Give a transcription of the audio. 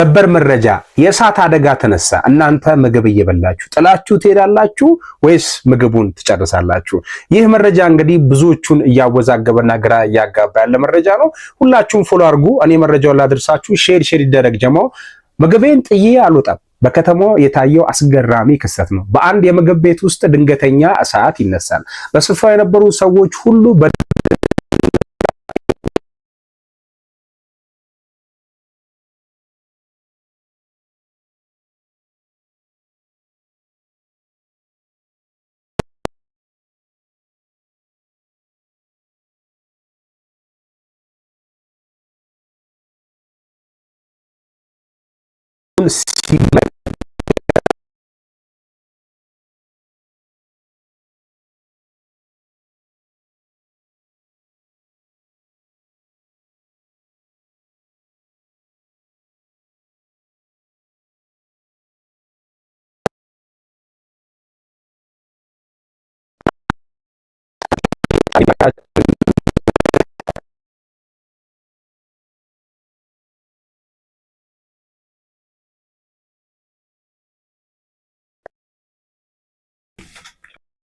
ሰበር መረጃ የእሳት አደጋ ተነሳ። እናንተ ምግብ እየበላችሁ ጥላችሁ ትሄዳላችሁ ወይስ ምግቡን ትጨርሳላችሁ? ይህ መረጃ እንግዲህ ብዙዎቹን እያወዛገበና ግራ እያጋባ ያለ መረጃ ነው። ሁላችሁም ፎሎ አድርጉ። እኔ መረጃውን ላድርሳችሁ። ሼር ይደረግ ጀማው። ምግቤን ጥዬ አልወጣም። በከተማው የታየው አስገራሚ ክስተት ነው። በአንድ የምግብ ቤት ውስጥ ድንገተኛ እሳት ይነሳል። በስፍራው የነበሩ ሰዎች ሁሉ ሲመ